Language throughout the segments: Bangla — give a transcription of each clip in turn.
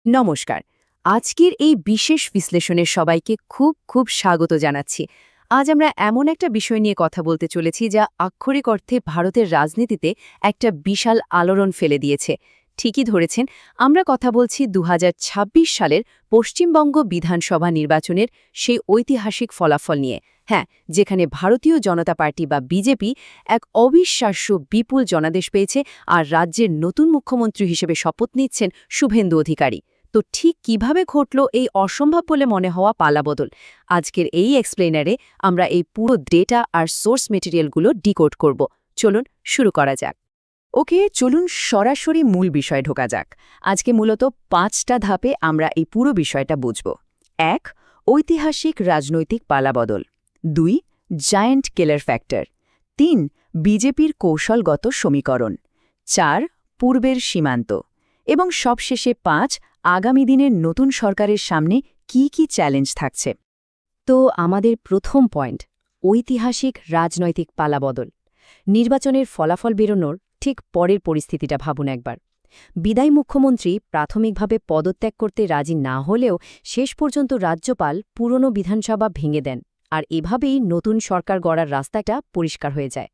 নমস্কার। আজকের এই বিশেষ বিশ্লেষণে সবাইকে খুব খুব স্বাগত জানাচ্ছি। আজ আমরা এমন একটা বিষয় নিয়ে কথা বলতে চলেছি যা আক্ষরিক অর্থে ভারতের রাজনীতিতে একটা বিশাল আলোড়ন ফেলে দিয়েছে। ঠিকই ধরেছেন, আমরা কথা বলছি ২০২৬ সালের পশ্চিমবঙ্গ বিধানসভা নির্বাচনের সেই ঐতিহাসিক ফলাফল নিয়ে। হ্যাঁ, যেখানে ভারতীয় জনতা পার্টি বা বিজেপি এক অবিশ্বাস্য বিপুল জনাদেশ পেয়েছে আর রাজ্যের নতুন মুখ্যমন্ত্রী হিসেবে শপথ নিচ্ছেন শুভেন্দু অধিকারী। তো ঠিক কিভাবে ঘটল এই অসম্ভব বলে মনে হওয়া পালাবদল? আজকের এই এক্সপ্লেনারে আমরা এই পুরো ডেটা আর সোর্স মেটেরিয়ালগুলো ডিকোড করব। চলুন শুরু করা যাক। ওকে, চলুন সরাসরি মূল বিষয় ঢোকা যাক। আজকে মূলত ৫টা ধাপে আমরা এই পুরো বিষয়টা বুঝব। ১. ঐতিহাসিক রাজনৈতিক পালাবদল। ২. Giant killer factor. ৩. বিজেপির কৌশলগত সমীকরণ। ৪. পূর্বের সীমান্ত। এবং সবশেষে ৫. আগামী দিনের নতুন সরকারের সামনে কি কি চ্যালেঞ্জ থাকছে। তো আমাদের প্রথম পয়েন্ট, ঐতিহাসিক রাজনৈতিক পালাবদল। নির্বাচনের ফলাফল বেরোনোর ঠিক পরের পরিস্থিতিটা ভাবুন একবার। বিদায়ী মুখ্যমন্ত্রী প্রাথমিকভাবে পদত্যাগ করতে রাজি না হলেও শেষ পর্যন্ত রাজ্যপাল পুরনো বিধানসভা ভেঙে দেন, আর এভাবেই নতুন সরকার গড়ার রাস্তাটা পরিষ্কার হয়ে যায়।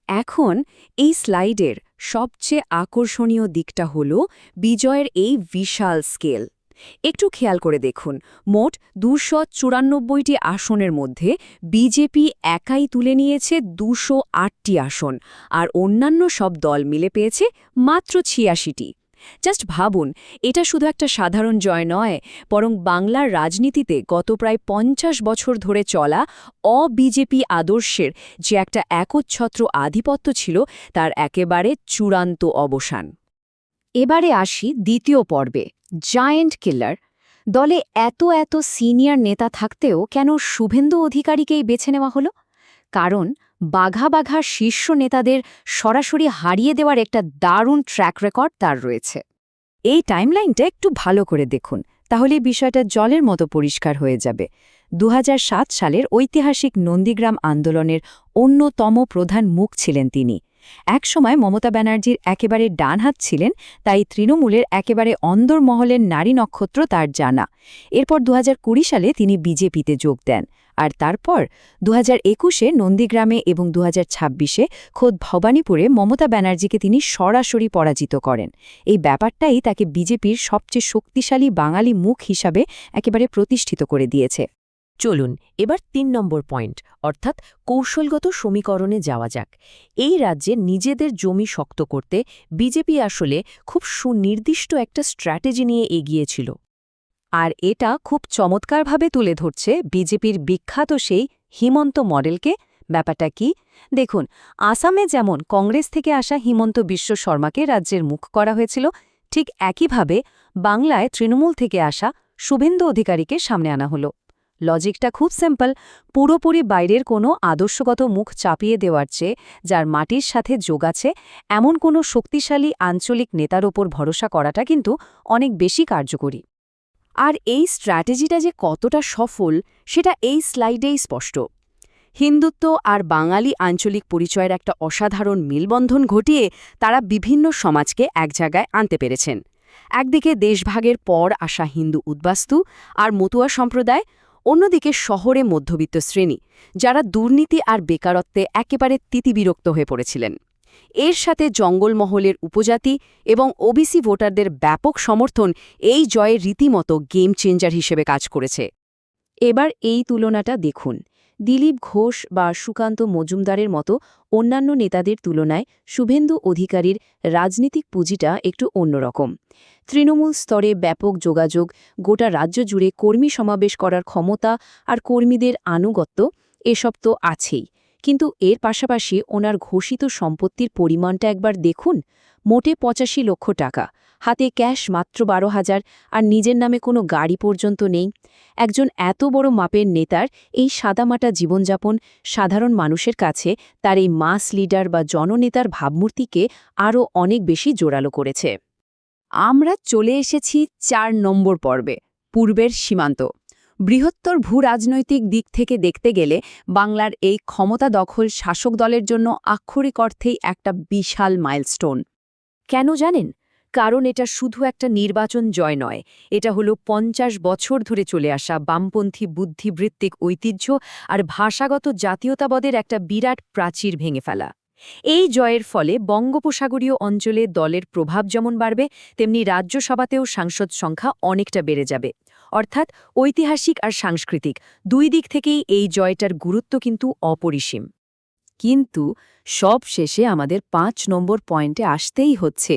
এখন এই স্লাইডের সবচেয়ে আকর্ষণীয় দিকটা হল বিজয়ের এই বিশাল স্কেল। একটু খেয়াল করে দেখুন, মোট ২৯৪টি আসনের মধ্যে বিজেপি একাই তুলে নিয়েছে ২০৮টি আসন, আর অন্যান্য সব দল মিলে পেয়েছে মাত্র ৮৬টি। জাস্ট ভাবুন, এটা শুধু একটা সাধারণ জয় নয়, বরং বাংলার রাজনীতিতে গত প্রায় ৫০ বছর ধরে চলা অবিজেপি আদর্শের যে একটা একচ্ছত্র আধিপত্য ছিল তার একেবারে চূড়ান্ত অবসান। এবারে আসি দ্বিতীয় পর্বে, জায়ান্ট কিলার। দলে এত এত সিনিয়র নেতা থাকতেও কেন শুভেন্দু অধিকারীকেই বেছে নেওয়া হলো? কারণ বাঘা বাঘা শীর্ষ নেতাদের সরাসরি হারিয়ে দেওয়ার একটা দারুণ ট্র্যাক রেকর্ড তার রয়েছে। এই টাইমলাইনটা একটু ভালো করে দেখুন, তাহলে বিষয়টা জলের মতো পরিষ্কার হয়ে যাবে। ২০০৭ সালের ঐতিহাসিক নন্দীগ্রাম আন্দোলনের অন্যতম প্রধান মুখ ছিলেন তিনি। একসময় মমতা ব্যানার্জির একেবারে ডানহাত ছিলেন, তাই তৃণমূলের একেবারে অন্দরমহলের নারী নক্ষত্র তার জানা। এরপর ২০২০ সালে তিনি বিজেপিতে যোগ দেন, আর তারপর ২০২১-এ নন্দীগ্রামে এবং ২০২৬-এ খোদ ভবানীপুরে মমতা ব্যানার্জিকে তিনি সরাসরি পরাজিত করেন। এই ব্যাপারটাই তাকে বিজেপির সবচেয়ে শক্তিশালী বাঙালি মুখ হিসাবে একেবারে প্রতিষ্ঠিত করে দিয়েছে। চলুন এবার ৩ নম্বর পয়েন্ট, অর্থাৎ কৌশলগত সমীকরণে যাওয়া যাক। এই রাজ্যে নিজেদের জমি শক্ত করতে বিজেপি আসলে খুব সুনির্দিষ্ট একটা স্ট্র্যাটেজি নিয়ে এগিয়েছিল, আর এটা খুব চমৎকারভাবে তুলে ধরছে বিজেপির বিখ্যাত সেই হিমন্ত মডেলকে। ব্যাপারটা কি দেখুন, আসামে যেমন কংগ্রেস থেকে আসা হিমন্ত বিশ্ব শর্মাকে রাজ্যের মুখ করা হয়েছিল, ঠিক একইভাবে বাংলায় তৃণমূল থেকে আসা শুভেন্দু অধিকারীকে সামনে আনা হলো। লজিকটা খুব সিম্পল, পুরোপুরি বাইরের কোনো আদর্শগত মুখ চাপিয়ে দেওয়ার চেয়ে যার মাটির সাথে যোগ আছে এমন কোনো শক্তিশালী আঞ্চলিক নেতার ওপর ভরসা করাটা কিন্তু অনেক বেশি কার্যকরী। আর এই স্ট্র্যাটেজিটা যে কতটা সফল সেটা এই স্লাইডেই স্পষ্ট। হিন্দুত্ব আর বাঙালি আঞ্চলিক পরিচয়ের একটা অসাধারণ মেলবন্ধন ঘটিয়ে তারা বিভিন্ন সমাজকে এক জায়গায় আনতে পেরেছেন। একদিকে দেশভাগের পর আসা হিন্দু উদ্বাস্তু আর মতুয়া সম্প্রদায়, অন্যদিকে শহরে মধ্যবিত্ত শ্রেণী, যারা দুর্নীতি আর বেকারত্বে একেবারে তিতিবিরক্ত হয়ে পড়েছিলেন। এর সাথে জঙ্গলমহলের উপজাতি এবং ওবিসি ভোটারদের ব্যাপক সমর্থন এই জয়ের রীতিমতো গেম চেঞ্জার হিসেবে কাজ করেছে। এবার এই তুলনাটা দেখুন, দিলীপ ঘোষ বা সুকান্ত মজুমদারের মতো অন্যান্য নেতাদের তুলনায় শুভেন্দু অধিকারীর রাজনীতিক পুঁজিটা একটু অন্যরকম। তৃণমূল স্তরে ব্যাপক যোগাযোগ, গোটা রাজ্য জুড়ে কর্মী সমাবেশ করার ক্ষমতা আর কর্মীদের আনুগত্য, এসব তো আছেই, কিন্তু এর পাশাপাশি ওনার ঘোষিত সম্পত্তির পরিমাণটা একবার দেখুন। মোটে ৮৫ লক্ষ টাকা, হাতে ক্যাশ মাত্র ১২,০০০, আর নিজের নামে কোনো গাড়ি পর্যন্ত নেই। একজন এত বড় মাপের নেতার এই সাদামাটা জীবনযাপন সাধারণ মানুষের কাছে তার এই মাস লিডার বা জননেতার ভাবমূর্তিকে আরও অনেক বেশি জোরালো করেছে। আমরা চলে এসেছি ৪ নম্বর পর্বে, পূর্বের সীমান্ত। বৃহত্তর ভূরাজনৈতিক দিক থেকে দেখতে গেলে বাংলার এই ক্ষমতা দখল শাসক দলের জন্য আক্ষরিক অর্থেই একটা বিশাল মাইলস্টোন। কেন জানেন? কারণ এটা শুধু একটা নির্বাচন জয় নয়, এটা হলো ৫০ বছর ধরে চলে আসা বামপন্থী বুদ্ধিবৃত্তিক ঐতিহ্য আর ভাষাগত জাতীয়তাবাদের একটা বিরাট প্রাচীর ভেঙে ফেলা। এই জয়ের ফলে বঙ্গোপসাগরীয় অঞ্চলে দলের প্রভাব যেমন বাড়বে, তেমনি রাজ্যসভাতেও সাংসদ সংখ্যা অনেকটা বেড়ে যাবে। অর্থাৎ ঐতিহাসিক আর সাংস্কৃতিক দুই দিক থেকেই এই জয়টার গুরুত্ব কিন্তু অপরিসীম। কিন্তু সব শেষে আমাদের ৫ নম্বর পয়েন্টে আসতেই হচ্ছে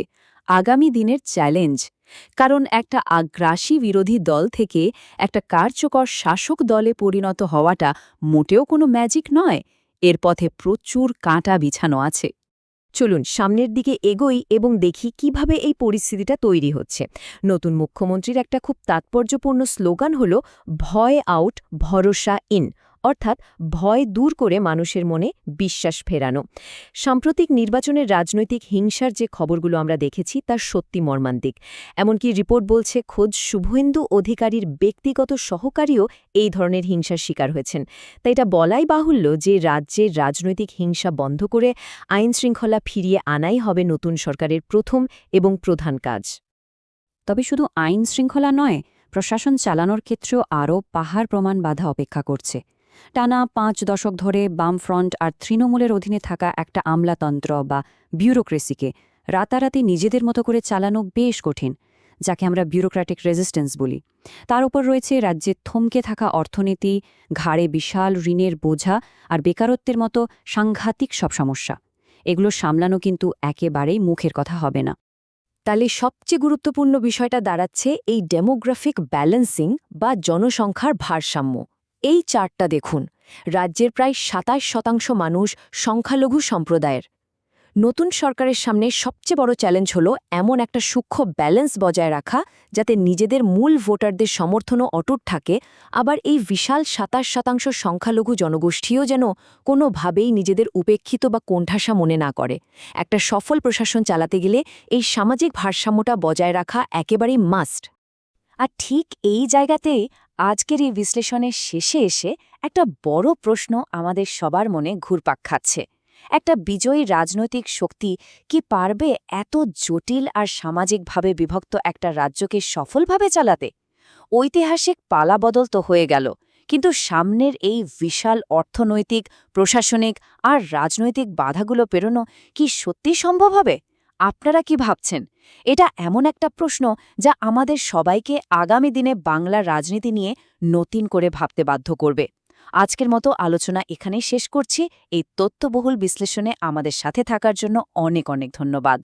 আগামী দিনের চ্যালেঞ্জ। কারণ একটা আগ্রাসী বিরোধী দল থেকে একটা কার্যকর শাসক দলে পরিণত হওয়াটা মোটেও কোনো ম্যাজিক নয়। এর পথে প্রচুর কাঁটা বিছানো আছে। চলুন সামনের দিকে এগোই এবং দেখি কিভাবে এই পরিস্থিতিটা তৈরি হচ্ছে। নতুন মুখ্যমন্ত্রীর একটা খুব তাৎপর্যপূর্ণ স্লোগান হল ভয় আউট, ভরসা ইন, অর্থাৎ ভয় দূর করে মানুষের মনে বিশ্বাস ফেরানো। সাম্প্রতিক নির্বাচনের রাজনৈতিক হিংসার যে খবরগুলো আমরা দেখেছি তা সত্যি মর্মান্তিক। এমনকি রিপোর্ট বলছে খোদ শুভেন্দু অধিকারীর ব্যক্তিগত সহকারীও এই ধরনের হিংসার শিকার হয়েছেন। তাই এটা বলাই বাহুল্য যে রাজ্যের রাজনৈতিক হিংসা বন্ধ করে আইনশৃঙ্খলা ফিরিয়ে আনাই হবে নতুন সরকারের প্রথম এবং প্রধান কাজ। তবে শুধু আইন শৃঙ্খলা নয়, প্রশাসন চালানোর ক্ষেত্রেও আরও পাহাড় প্রমাণ বাধা অপেক্ষা করছে। টানা ৫ দশক ধরে বামফ্রন্ট আর তৃণমূলের অধীনে থাকা একটা আমলাতন্ত্র বা ব্যুরোক্রেসিকে রাতারাতি নিজেদের মতো করে চালানো বেশ কঠিন, যাকে আমরা ব্যুরোক্র্যাটিক রেজিস্ট্যান্স বলি। তার উপর রয়েছে রাজ্যে থমকে থাকা অর্থনীতি, ঘাড়ে বিশাল ঋণের বোঝা আর বেকারত্বের মতো সাংঘাতিক সব সমস্যা। এগুলো সামলানো কিন্তু একেবারেই মুখের কথা হবে না। তাহলে সবচেয়ে গুরুত্বপূর্ণ বিষয়টা দাঁড়াচ্ছে এই ডেমোগ্রাফিক ব্যালেন্সিং বা জনসংখ্যার ভারসাম্য। এই চার্টটা দেখুন, রাজ্যের প্রায় ২৭% মানুষ সংখ্যালঘু সম্প্রদায়ের। নতুন সরকারের সামনে সবচেয়ে বড় চ্যালেঞ্জ হলো এমন একটা সূক্ষ্ম ব্যালেন্স বজায় রাখা যাতে নিজেদের মূল ভোটারদের সমর্থনও অটুট থাকে, আবার এই বিশাল ২৭% সংখ্যালঘু জনগোষ্ঠীও যেন কোনোভাবেই নিজেদের উপেক্ষিত বা কোণঠাসা মনে না করে। একটা সফল প্রশাসন চালাতে গেলে এই সামাজিক ভারসাম্যটা বজায় রাখা একেবারেই মাস্ট। আর ঠিক এই জায়গাতেই আজকের এই বিশ্লেষণের শেষে এসে একটা বড় প্রশ্ন আমাদের সবার মনে ঘুরপাক খাচ্ছে। একটা বিজয়ী রাজনৈতিক শক্তি কি পারবে এত জটিল আর সামাজিকভাবে বিভক্ত একটা রাজ্যকে সফলভাবে চালাতে? ঐতিহাসিক পালাবদল তো হয়ে গেল, কিন্তু সামনের এই বিশাল অর্থনৈতিক, প্রশাসনিক আর রাজনৈতিক বাধাগুলো পেরোনো কি সত্যি সম্ভব হবে? আপনারা কি ভাবছেন? এটা এমন একটা প্রশ্ন যা আমাদের সবাইকে আগামী দিনে বাংলার রাজনীতি নিয়ে নতুন করে ভাবতে বাধ্য করবে। আজকের মতো আলোচনা এখানেই শেষ করছি। এই তথ্যবহুল বিশ্লেষণে আমাদের সাথে থাকার জন্য অনেক অনেক ধন্যবাদ।